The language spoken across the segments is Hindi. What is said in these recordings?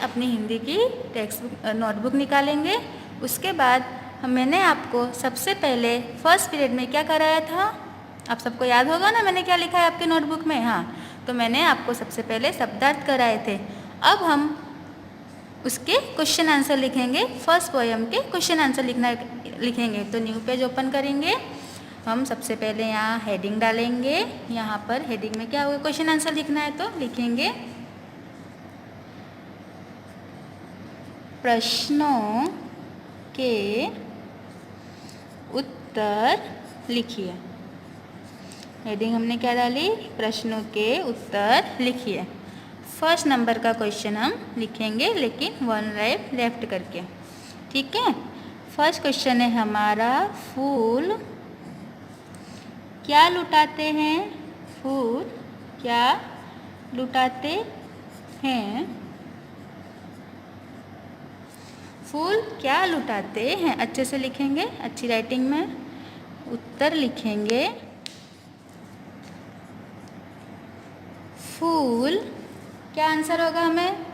अपनी हिंदी की टेक्स्ट बुक नोटबुक निकालेंगे। उसके बाद मैंने आपको सबसे पहले फर्स्ट पीरियड में क्या कराया था, आप सबको याद होगा ना मैंने क्या लिखा है आपके नोटबुक में। हाँ, तो मैंने आपको सबसे पहले शब्दार्थ कराए थे। अब हम उसके क्वेश्चन आंसर लिखेंगे। फर्स्ट पोएम के क्वेश्चन आंसर लिखेंगे। तो न्यू पेज ओपन करेंगे। हम सबसे पहले यहाँ हेडिंग डालेंगे। यहाँ पर हेडिंग में क्या होगा, क्वेश्चन आंसर लिखना है तो लिखेंगे प्रश्नों के उत्तर लिखिए। हेडिंग हमने क्या डाली, प्रश्नों के उत्तर लिखिए। फर्स्ट नंबर का क्वेश्चन हम लिखेंगे लेकिन वन लाइन लेफ्ट करके, ठीक है। फर्स्ट क्वेश्चन है हमारा, फूल क्या लुटाते हैं, फूल क्या लुटाते हैं, फूल क्या लुटाते हैं। अच्छे से लिखेंगे, अच्छी राइटिंग में। उत्तर लिखेंगे फूल, क्या आंसर होगा हमें,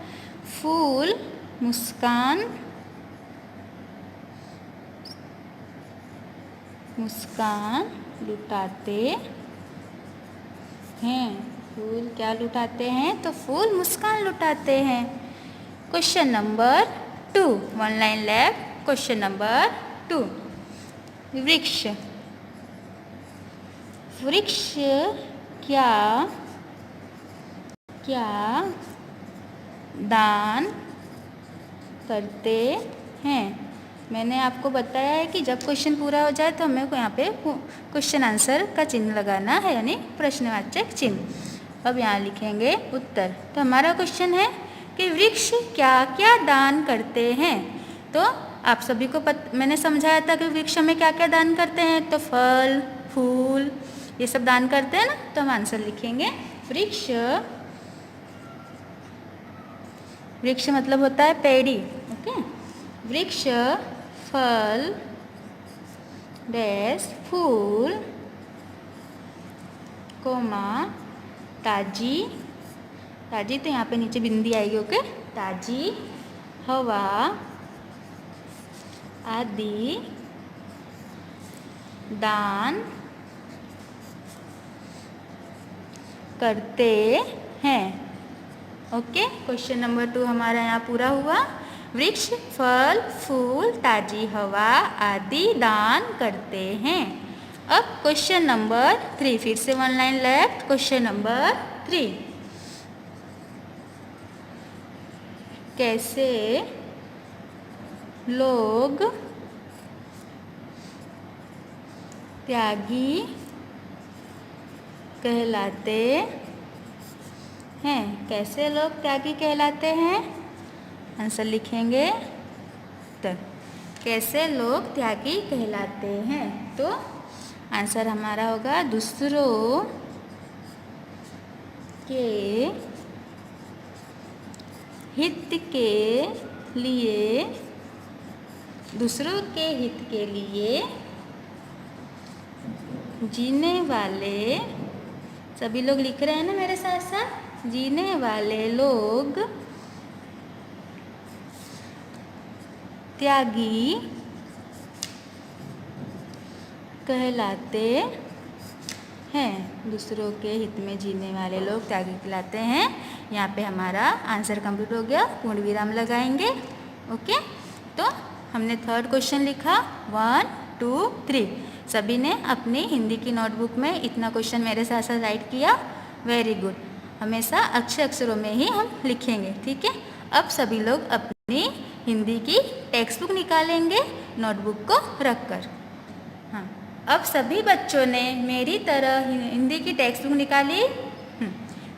फूल मुस्कान, मुस्कान लुटाते हैं। फूल क्या लुटाते हैं, तो फूल मुस्कान लुटाते हैं। Question number 2, one line left. Question number 2, वृक्ष, वृक्ष क्या क्या दान करते हैं। मैंने आपको बताया है कि जब क्वेश्चन पूरा हो जाए तो हमें यहाँ पे क्वेश्चन आंसर का चिन्ह लगाना है, यानी प्रश्नवाचक चिन्ह। अब यहाँ लिखेंगे उत्तर। तो हमारा क्वेश्चन है कि वृक्ष क्या क्या दान करते हैं। तो आप सभी को मैंने समझाया था कि वृक्ष में क्या क्या दान करते हैं, तो फल, फूल ये सब दान करते हैं ना। तो हम आंसर लिखेंगे वृक्ष, वृक्ष मतलब होता है पेड़ी, ओके। वृक्ष फल डैश फूल कोमा ताजी, ताजी तो यहाँ पे नीचे बिंदी आएगी, ओके। ताजी हवा आदि दान करते हैं, ओके। क्वेश्चन नंबर 2 हमारा यहाँ पूरा हुआ। वृक्ष फल फूल ताजी हवा आदि दान करते हैं। अब क्वेश्चन नंबर 3, फिर से one line left. Question number 3, कैसे लोग त्यागी कहलाते हैं, कैसे लोग त्यागी कहलाते हैं। आंसर लिखेंगे तो कैसे लोग त्यागी कहलाते हैं। तो आंसर हमारा होगा दूसरों के हित के लिए, दूसरों के हित के लिए जीने वाले, सभी लोग लिख रहे हैं ना मेरे साथ साथ, जीने वाले लोग त्यागी कहलाते हैं। दूसरों के हित में जीने वाले लोग त्यागी कहलाते हैं। यहाँ पे हमारा आंसर कंप्लीट हो गया, पूर्ण विराम लगाएंगे, ओके। तो हमने थर्ड क्वेश्चन लिखा 1 2 3। सभी ने अपनी हिंदी की नोटबुक में इतना क्वेश्चन मेरे साथ साथ राइट किया, वेरी गुड। हमेशा अच्छे अक्षरों में ही हम लिखेंगे, ठीक है। अब सभी लोग अपनी हिंदी की टेक्स्ट बुक निकालेंगे नोटबुक को रखकर। हाँ, अब सभी बच्चों ने मेरी तरह हिंदी की टेक्स्ट बुक निकाली।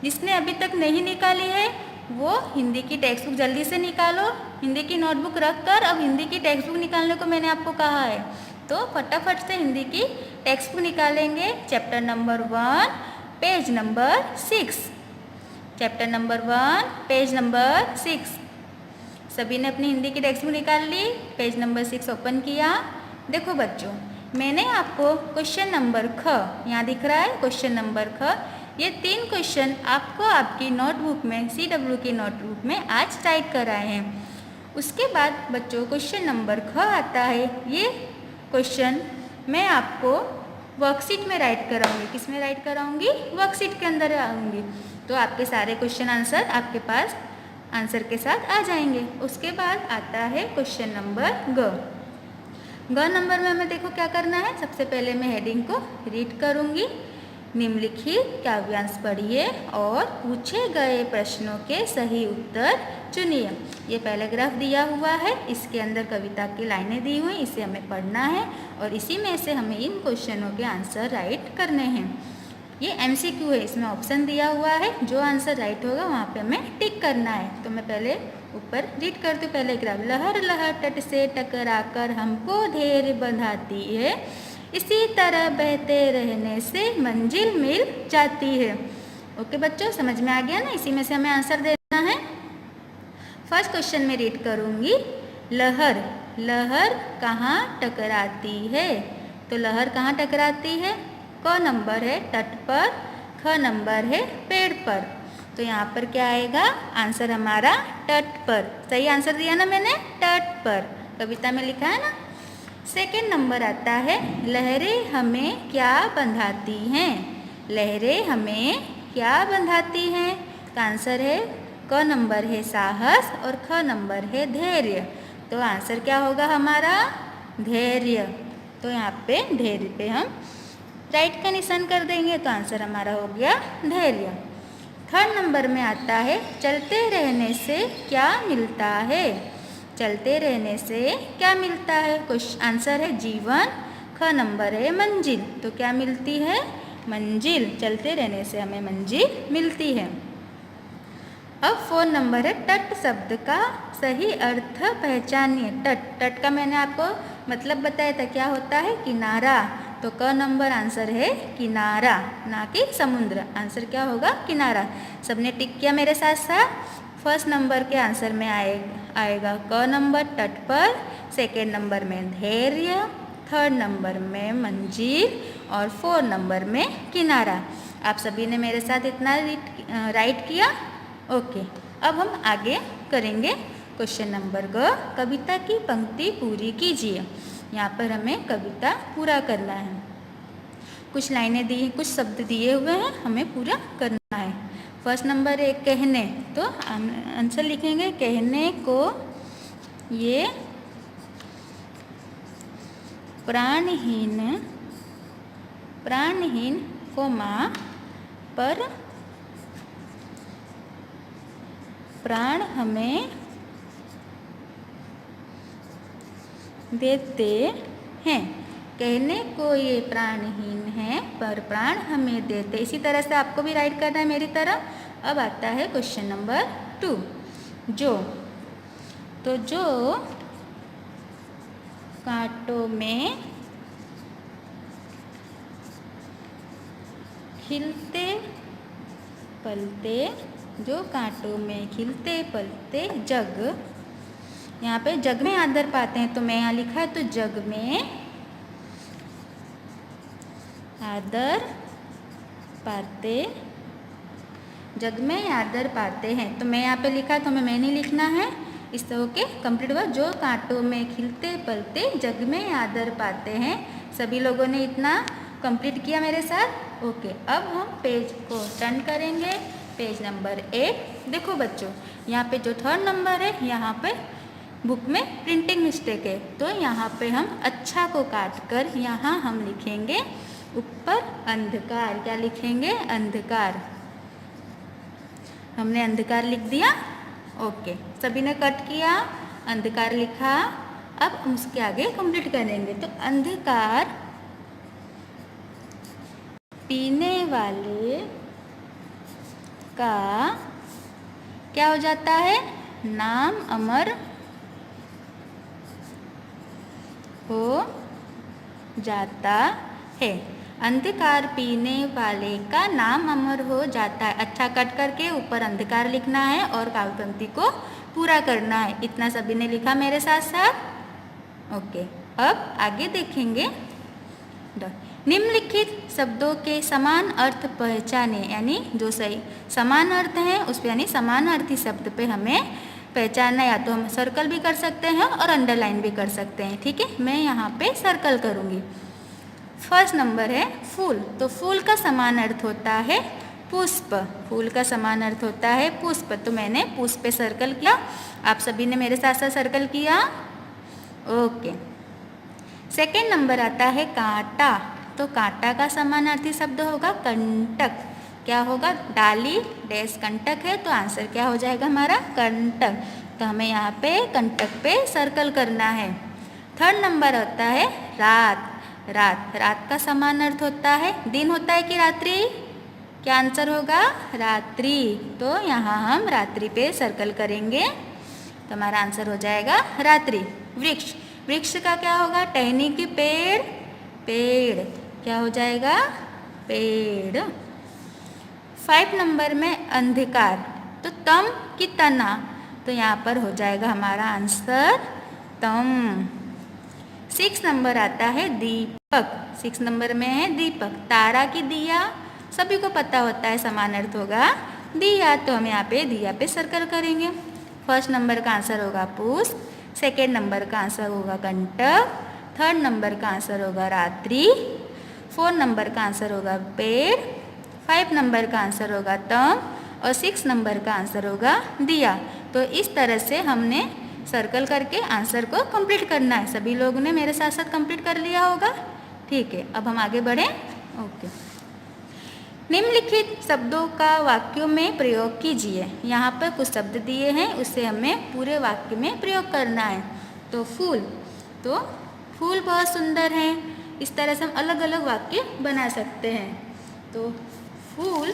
जिसने अभी तक नहीं निकाली है वो हिंदी की टेक्स्ट बुक जल्दी से निकालो। हिंदी की नोटबुक रखकर अब हिंदी की टेक्स्ट बुक निकालने को मैंने आपको कहा है, तो फटाफट से हिंदी की टेक्स्ट बुक निकालेंगे। Chapter number 1 page number 6, chapter number 1 page number 6। सभी ने अपनी हिंदी की टेक्स्ट बुक निकाल ली, पेज नंबर 6 ओपन किया। देखो बच्चों, मैंने आपको क्वेश्चन नंबर ख, यहाँ दिख रहा है क्वेश्चन नंबर ख, ये 3 क्वेश्चन आपको आपकी नोटबुक में CW की नोटबुक में आज टाइप कराए हैं। उसके बाद बच्चों क्वेश्चन नंबर ख आता है। ये क्वेश्चन मैं आपको वर्कशीट में राइट कराऊंगी। किस में राइट कराऊंगी? वर्कशीट के अंदर आऊँगी। तो आपके सारे क्वेश्चन आंसर आपके पास आंसर के साथ आ जाएंगे। उसके बाद आता है क्वेश्चन नंबर ग नंबर में हमें देखो क्या करना है। सबसे पहले मैं हेडिंग को रीड करूंगी। निम्नलिखित काव्यांश पढ़िए और पूछे गए प्रश्नों के सही उत्तर चुनिए। ये पैराग्राफ दिया हुआ है, इसके अंदर कविता की लाइनें दी हुई, इसे हमें पढ़ना है और इसी में से हमें इन क्वेश्चनों के आंसर राइट करने हैं। ये MCQ है, इसमें ऑप्शन दिया हुआ है, जो आंसर राइट होगा वहाँ पे हमें टिक करना है। तो मैं पहले ऊपर रीड करती हूँ पहले ग्राफ। लहर लहर तट से टकराकर हमको धैर्य बंधाती है, इसी तरह बहते रहने से मंजिल मिल जाती है। ओके बच्चों, समझ में आ गया ना? इसी में से हमें आंसर देना है। फर्स्ट क्वेश्चन में रीड करूँगी। लहर लहर कहाँ टकराती है? तो लहर कहाँ टकराती है? क नंबर है तट पर, ख नंबर है पेड़ पर। तो यहाँ पर क्या आएगा? आंसर हमारा तट पर। सही आंसर दिया ना मैंने? तट पर, कविता में लिखा है ना। सेकंड नंबर आता है लहरें हमें क्या बंधाती हैं? लहरें हमें क्या बंधाती हैं? तो आंसर है क नंबर है साहस और ख नंबर है धैर्य। तो आंसर क्या होगा हमारा? धैर्य। तो यहाँ पे धैर्य पे हम राइट का निशान कर देंगे, तो आंसर हमारा हो गया धैर्य। थर्ड नंबर में आता है चलते रहने से क्या मिलता है? चलते रहने से क्या मिलता है? क्वेश्चन आंसर है जीवन, ख नंबर है मंजिल। तो क्या मिलती है? मंजिल। चलते रहने से हमें मंजिल मिलती है। अब 4 नंबर है तट शब्द का सही अर्थ पहचानिए। तट, तट का मैंने आपको मतलब बताया था, क्या होता है? किनारा। तो क नंबर आंसर है किनारा, ना कि समुद्र। आंसर क्या होगा? किनारा। सबने टिक किया मेरे साथ साथ। फर्स्ट नंबर के आंसर में आएगा क नंबर तट पर, सेकेंड नंबर में धैर्य, थर्ड नंबर में मंजिल और 4 नंबर में किनारा। आप सभी ने मेरे साथ इतना राइट किया? ओके, अब हम आगे करेंगे क्वेश्चन नंबर ग। कविता की पंक्ति पूरी कीजिए। यहाँ पर हमें कविता पूरा करना है। कुछ लाइनें दी हैं, कुछ शब्द दिए हुए हैं, हमें पूरा करना है। फर्स्ट नंबर है कहने। तो आंसर लिखेंगे कहने को ये प्राणहीन कोमा पर प्राण हमें देते हैं। कहने को ये प्राणहीन है पर प्राण हमें देते। इसी तरह से आपको भी राइट करना है मेरी तरह। अब आता है क्वेश्चन नंबर 2। जो, तो जो कांटों में खिलते पलते, जो कांटों में खिलते पलते जग, यहाँ पे जग में आदर पाते हैं, तो मैं यहाँ लिखा है तो जग में आदर पाते, जग में आदर पाते हैं। तो मैं यहाँ पे लिखा है तो हमें मैं नहीं लिखना है। इस तरह के कंप्लीट हुआ। जो कांटों में खिलते पलते जग में आदर पाते हैं। सभी लोगों ने इतना कंप्लीट किया मेरे साथ? ओके, अब हम पेज को टर्न करेंगे। Page number 8। देखो बच्चों, यहाँ पे जो थर्ड नंबर है, यहाँ पे बुक में प्रिंटिंग मिस्टेक है, तो यहाँ पे हम अच्छा को काट कर यहाँ हम लिखेंगे ऊपर अंधकार। क्या लिखेंगे? अंधकार। हमने अंधकार लिख दिया। ओके, सभी ने कट किया, अंधकार लिखा। अब हम उसके आगे कंप्लीट करेंगे। तो अंधकार पीने वाले का क्या हो जाता है? नाम अमर हो जाता है। अंधकार पीने वाले का नाम अमर हो जाता है। अच्छा कट करके ऊपर अंधकार लिखना है और काव्य पंक्ति को पूरा करना है। इतना सभी ने लिखा मेरे साथ साथ? ओके, अब आगे देखेंगे। निम्नलिखित शब्दों के समान अर्थ पहचाने, यानी जो सही समान अर्थ हैं उस पे यानी समानार्थी शब्द पे हमें पहचानना, या तो हम सर्कल भी कर सकते हैं और अंडरलाइन भी कर सकते हैं। ठीक है, मैं यहाँ पे सर्कल करूँगी। फर्स्ट नंबर है फूल। तो फूल का समान अर्थ होता है पुष्प। फूल का समान अर्थ होता है पुष्प। तो मैंने पुष्प पे सर्कल किया। आप सभी ने मेरे साथ साथ सर्कल किया। ओके। सेकेंड नंबर आता है कांटा। तो कांटा का समानार्थी शब्द होगा कंटक। क्या होगा? डाली डैश कंटक है तो आंसर क्या हो जाएगा हमारा? कंटक। तो हमें यहाँ पे कंटक पे सर्कल करना है। थर्ड नंबर होता है रात। रात, रात का समान अर्थ होता है दिन होता है कि रात्रि? क्या आंसर होगा? रात्रि। तो यहाँ हम रात्रि पे सर्कल करेंगे तो हमारा आंसर हो जाएगा रात्रि। वृक्ष, वृक्ष का क्या होगा? टहनी की पेड़, पेड़ क्या हो जाएगा? पेड़। 5 नंबर में अंधकार। तो तम की तना, तो यहाँ पर हो जाएगा हमारा आंसर तम। 6 नंबर आता है दीपक। 6 नंबर में है दीपक। तारा की दिया, सभी को पता होता है समान अर्थ होगा दिया, तो हम यहाँ पे दिया पे सर्कल करेंगे। फर्स्ट नंबर का आंसर होगा पुष्प, सेकेंड नंबर का आंसर होगा कंटक, थर्ड नंबर का आंसर होगा रात्रि, 4 नंबर का आंसर होगा पेड़, 5 नंबर का आंसर होगा तम और 6 नंबर का आंसर होगा दिया। तो इस तरह से हमने सर्कल करके आंसर को कंप्लीट करना है। सभी लोगों ने मेरे साथ साथ कंप्लीट कर लिया होगा। ठीक है, अब हम आगे बढ़ें। ओके। निम्नलिखित शब्दों का वाक्यों में प्रयोग कीजिए। यहाँ पर कुछ शब्द दिए हैं, उससे हमें पूरे वाक्य में प्रयोग करना है। तो फूल, तो फूल बहुत सुंदर हैं। इस तरह से हम अलग अलग वाक्य बना सकते हैं। तो फूल,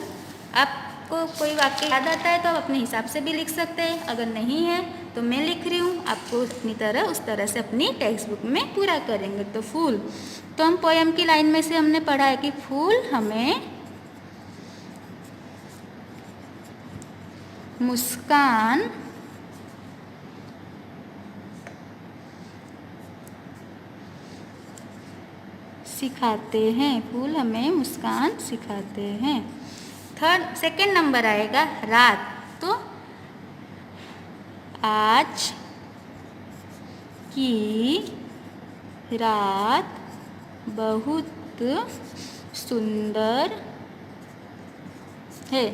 आपको कोई वाक्य याद आता है तो आप अपने हिसाब से भी लिख सकते हैं। अगर नहीं है तो मैं लिख रही हूँ, आपको अपनी तरह उस तरह से अपनी टेक्स्ट बुक में पूरा करेंगे। तो फूल, तो हम पोयम की लाइन में से हमने पढ़ा है कि फूल हमें मुस्कान सिखाते हैं। फूल हमें मुस्कान सिखाते हैं। सेकेंड नंबर आएगा रात। तो आज की रात बहुत सुंदर है।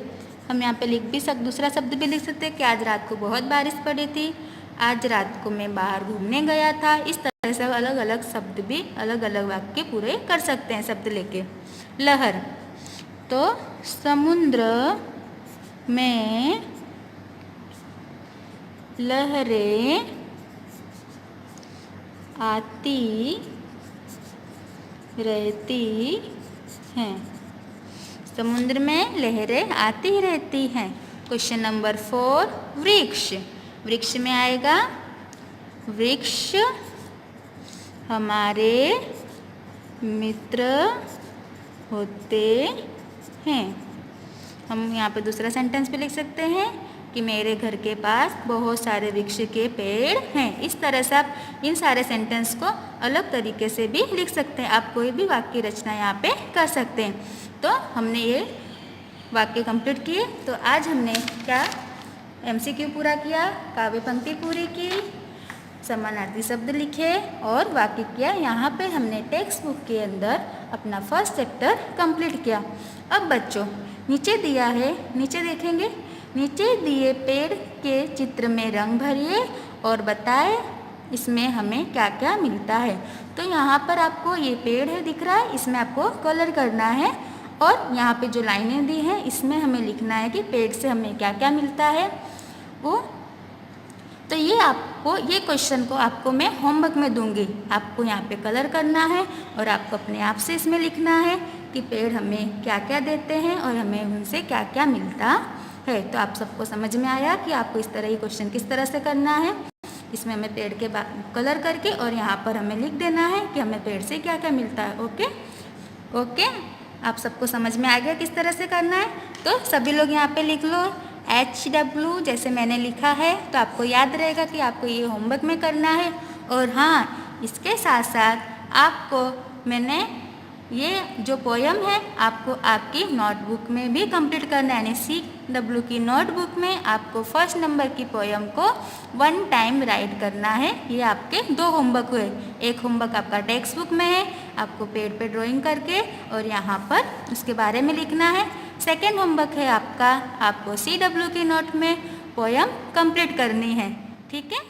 हम यहाँ पे लिख भी दूसरा शब्द भी लिख सकते हैं कि आज रात को बहुत बारिश पड़ी थी, आज रात को मैं बाहर घूमने गया था। इस तरह से अलग अलग शब्द भी अलग अलग वाक्य पूरे कर सकते हैं शब्द लेके। लहर, तो समुद्र में लहरें आती रहती हैं। समुद्र में लहरें आती ही रहती हैं। क्वेश्चन नंबर 4, वृक्ष। वृक्ष में आएगा वृक्ष हमारे मित्र होते हैं। हम यहाँ पे दूसरा सेंटेंस भी लिख सकते हैं कि मेरे घर के पास बहुत सारे वृक्ष के पेड़ हैं। इस तरह से आप इन सारे सेंटेंस को अलग तरीके से भी लिख सकते हैं। आप कोई भी वाक्य रचना यहाँ पे कर सकते हैं। तो हमने ये वाक्य कंप्लीट किए। तो आज हमने क्या MCQ पूरा किया, काव्य पंक्ति पूरी की, समानार्थी शब्द लिखे और वाक्य किया। यहाँ पे हमने टेक्स्ट बुक के अंदर अपना फर्स्ट चैप्टर कंप्लीट किया। अब बच्चों नीचे दिया है, नीचे देखेंगे, नीचे दिए पेड़ के चित्र में रंग भरिए और बताएं इसमें हमें क्या क्या मिलता है। तो यहाँ पर आपको ये पेड़ है दिख रहा है, इसमें आपको कलर करना है और यहाँ पे जो लाइनें दी हैं इसमें हमें लिखना है कि पेड़ से हमें क्या क्या मिलता है वो। तो ये क्वेश्चन को आपको मैं होमवर्क में दूंगी। आपको यहाँ पे कलर करना है और आपको अपने आप से इसमें लिखना है कि पेड़ हमें क्या क्या देते हैं और हमें उनसे क्या क्या मिलता है। तो आप सबको समझ में आया कि आपको इस तरह ये क्वेश्चन किस तरह से करना है। इसमें हमें पेड़ के कलर करके और यहाँ पर हमें लिख देना है कि हमें पेड़ से क्या क्या मिलता है। ओके, आप सबको समझ में आ गया किस तरह से करना है। तो सभी लोग यहाँ पे लिख लो HW जैसे मैंने लिखा है, तो आपको याद रहेगा कि आपको ये होमवर्क में करना है। और हाँ, इसके साथ साथ आपको मैंने ये जो पोयम है आपको आपकी नोटबुक में भी कंप्लीट करना है, यानी CW की नोटबुक में आपको फर्स्ट नंबर की पोयम को 1 टाइम राइट करना है। ये आपके 2 होमवर्क हुए। एक होमवर्क आपका टेक्स्ट बुक में है, आपको पेड़ पे ड्राइंग करके और यहाँ पर उसके बारे में लिखना है। सेकेंड होमवर्क है आपका, आपको CW की नोट में पोयम कंप्लीट करनी है। ठीक है,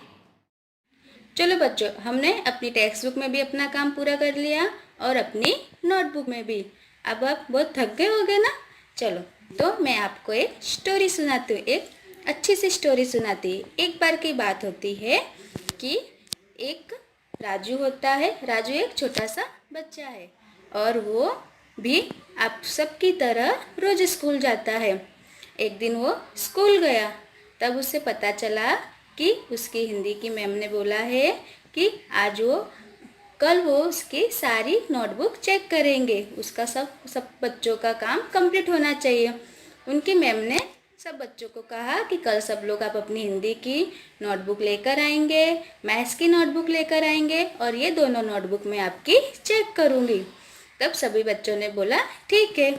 चलो बच्चों, हमने अपनी टेक्स्ट बुक में भी अपना काम पूरा कर लिया और अपनी नोटबुक में भी। अब आप बहुत थक गए होगे ना। चलो, तो मैं आपको एक स्टोरी सुनाती हूँ, एक अच्छी सी स्टोरी सुनाती है। एक बार की बात होती है कि एक राजू होता है। राजू एक छोटा सा बच्चा है और वो भी आप सबकी तरह रोज स्कूल जाता है। एक दिन वो स्कूल गया, तब उसे पता चला कि उसकी हिंदी की मैम ने बोला है कि आज कल वो उसकी सारी नोटबुक चेक करेंगे, उसका सब बच्चों का काम कंप्लीट होना चाहिए। उनकी मैम ने सब बच्चों को कहा कि कल सब लोग आप अपनी हिंदी की नोटबुक लेकर आएंगे, मैथ्स की नोटबुक लेकर आएंगे और ये दोनों नोटबुक मैं आपकी चेक करूँगी। तब सभी बच्चों ने बोला ठीक है।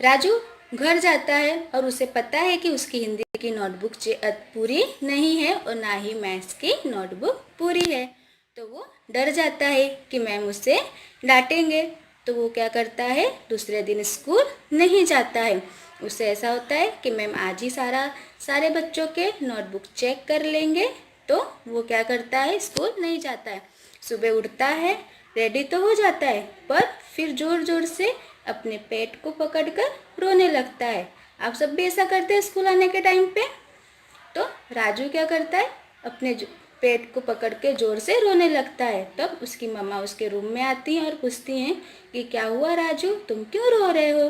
राजू घर जाता है और उसे पता है कि उसकी हिंदी की नोटबुक पूरी नहीं है और ना ही मैथ्स की नोटबुक पूरी है। तो वो डर जाता है कि मैम उसे डांटेंगे। तो वो क्या करता है, दूसरे दिन स्कूल नहीं जाता है। उससे ऐसा होता है कि मैम आज ही सारे बच्चों के नोटबुक चेक कर लेंगे, तो वो क्या करता है, स्कूल नहीं जाता है। सुबह उठता है, रेडी तो हो जाता है, पर फिर ज़ोर ज़ोर से अपने पेट को पकड़कर रोने लगता है। आप सब भी ऐसा करते हैं स्कूल आने के टाइम पे। तो राजू क्या करता है, अपने पेट को पकड़ के ज़ोर से रोने लगता है। तब उसकी मम्मा उसके रूम में आती हैं और पूछती हैं कि क्या हुआ राजू, तुम क्यों रो रहे हो।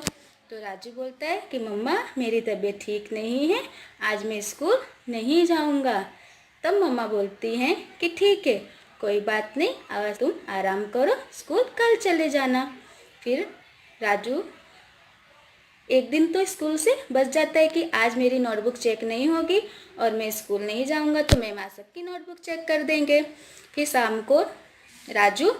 तो राजू बोलता है कि मम्मा मेरी तबीयत ठीक नहीं है, आज मैं स्कूल नहीं जाऊंगा। तब मम्मा बोलती हैं कि ठीक है, कोई बात नहीं, आज तुम आराम करो, स्कूल कल चले जाना। फिर राजू एक दिन तो स्कूल से बच जाता है कि आज मेरी नोटबुक चेक नहीं होगी और मैं स्कूल नहीं जाऊंगा, तो मैम आज सबकी नोटबुक चेक कर देंगे। फिर शाम को राजू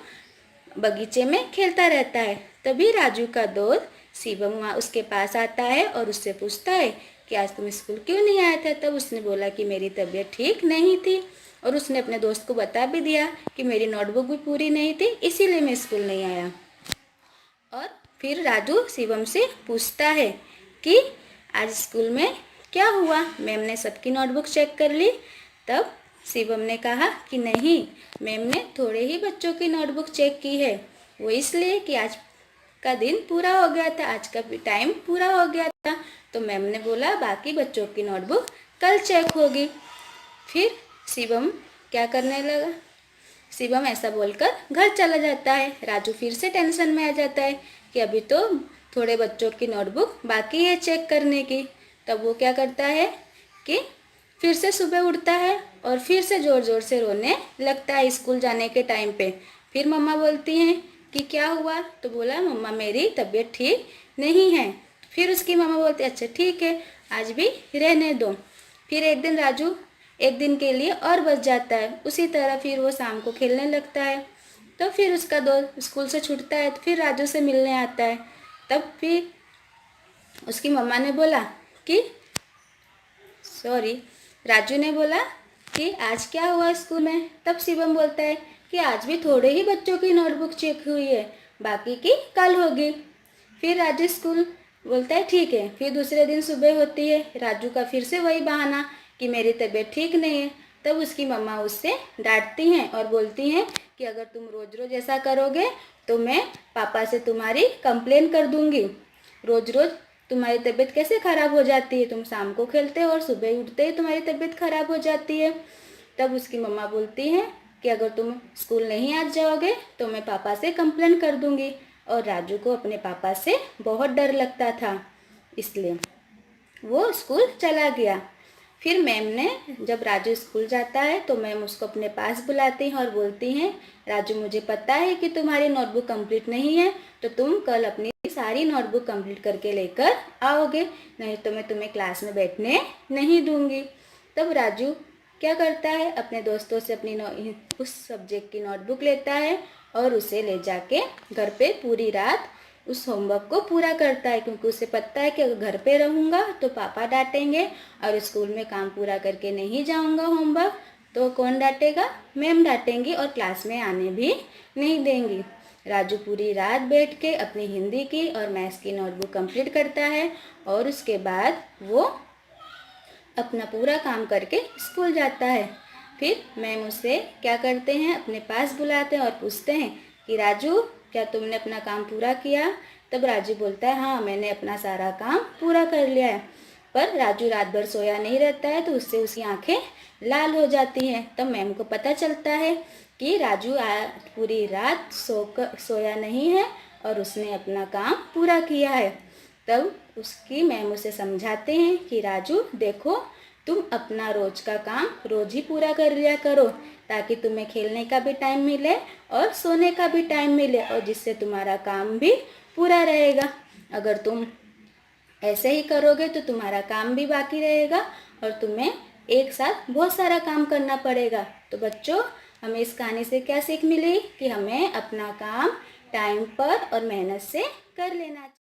बगीचे में खेलता रहता है। तभी राजू का दोस्त शिवम वहाँ उसके पास आता है और उससे पूछता है कि आज तुम स्कूल क्यों नहीं आया था। तब उसने बोला कि मेरी तबीयत ठीक नहीं थी और उसने अपने दोस्त को बता भी दिया कि मेरी नोटबुक भी पूरी नहीं थी, इसीलिए मैं स्कूल नहीं आया। और फिर राजू शिवम से पूछता है कि आज स्कूल में क्या हुआ, मैम ने सबकी नोटबुक चेक कर ली। तब शिवम ने कहा कि नहीं, मैम ने थोड़े ही बच्चों की नोटबुक चेक की है, वो इसलिए कि आज का दिन पूरा हो गया था, आज का टाइम पूरा हो गया था, तो मैम ने बोला बाकी बच्चों की नोटबुक कल चेक होगी। फिर शिवम क्या करने लगा, शिवम ऐसा बोलकर घर चला जाता है। राजू फिर से टेंशन में आ जाता है कि अभी तो थोड़े बच्चों की नोटबुक बाकी है चेक करने की। तब वो क्या करता है कि फिर से सुबह उठता है और फिर से ज़ोर ज़ोर से रोने लगता है स्कूल जाने के टाइम पे। फिर मम्मा बोलती हैं कि क्या हुआ, तो बोला मम्मा मेरी तबीयत ठीक नहीं है। फिर उसकी मम्मा बोलती अच्छा ठीक है, आज भी रहने दो। फिर एक दिन राजू एक दिन के लिए और बच जाता है। उसी तरह फिर वो शाम को खेलने लगता है। तो फिर उसका दोस्त स्कूल से छूटता है तो फिर राजू से मिलने आता है। तब फिर उसकी मम्मा ने बोला कि राजू ने बोला कि आज क्या हुआ स्कूल में। तब शिवम बोलता है कि आज भी थोड़े ही बच्चों की नोटबुक चेक हुई है, बाकी की कल होगी। फिर राजू स्कूल बोलता है ठीक है। फिर दूसरे दिन सुबह होती है, राजू का फिर से वही बहाना कि मेरी तबीयत ठीक नहीं है। तब उसकी मम्मा उससे डांटती हैं और बोलती हैं कि अगर तुम रोज़ रोज़ ऐसा करोगे तो मैं पापा से तुम्हारी कंप्लेन कर दूंगी। रोज़ रोज़ तुम्हारी तबीयत कैसे ख़राब हो जाती है, तुम शाम को खेलते हो और सुबह उठते ही तुम्हारी तबीयत ख़राब हो जाती है। तब उसकी मम्मा बोलती हैं कि अगर तुम स्कूल नहीं आज जाओगे तो मैं पापा से कंप्लेन कर दूंगी। और राजू को अपने पापा से बहुत डर लगता था, इसलिए वो स्कूल चला गया। फिर मैम ने जब राजू स्कूल जाता है तो मैम उसको अपने पास बुलाती हैं और बोलती हैं राजू मुझे पता है कि तुम्हारी नोटबुक कंप्लीट नहीं है, तो तुम कल अपनी सारी नोटबुक कंप्लीट करके लेकर आओगे, नहीं तो मैं तुम्हें क्लास में बैठने नहीं दूंगी। तब राजू क्या करता है, अपने दोस्तों से अपनी उस सब्जेक्ट की नोटबुक लेता है और उसे ले जाके घर पे पूरी रात उस होमवर्क को पूरा करता है, क्योंकि उसे पता है कि अगर घर पे रहूँगा तो पापा डांटेंगे और स्कूल में काम पूरा करके नहीं जाऊँगा होमवर्क तो कौन डांटेगा, मैम डांटेंगी और क्लास में आने भी नहीं देंगी। राजू पूरी रात बैठ के अपनी हिंदी की और मैथ्स की नोटबुक कंप्लीट करता है और उसके बाद वो अपना पूरा काम करके स्कूल जाता है। फिर मैम उसे क्या करते हैं, अपने पास बुलाते हैं और पूछते हैं कि राजू क्या तुमने अपना काम पूरा किया। तब राजू बोलता है हाँ मैंने अपना सारा काम पूरा कर लिया है। पर राजू रात भर सोया नहीं रहता है तो उससे उसकी आंखें लाल हो जाती हैं। तब मैम को पता चलता है कि राजू पूरी रात सोया नहीं है और उसने अपना काम पूरा किया है। तब उसकी मैम उसे समझाते हैं कि राजू देखो तुम अपना रोज का काम रोज ही पूरा कर लिया करो, ताकि तुम्हें खेलने का भी टाइम मिले और सोने का भी टाइम मिले और जिससे तुम्हारा काम भी पूरा रहेगा। अगर तुम ऐसे ही करोगे तो तुम्हारा काम भी बाकी रहेगा और तुम्हें एक साथ बहुत सारा काम करना पड़ेगा। तो बच्चों हमें इस कहानी से क्या सीख मिली कि हमें अपना काम टाइम पर और मेहनत से कर लेना चाहिए।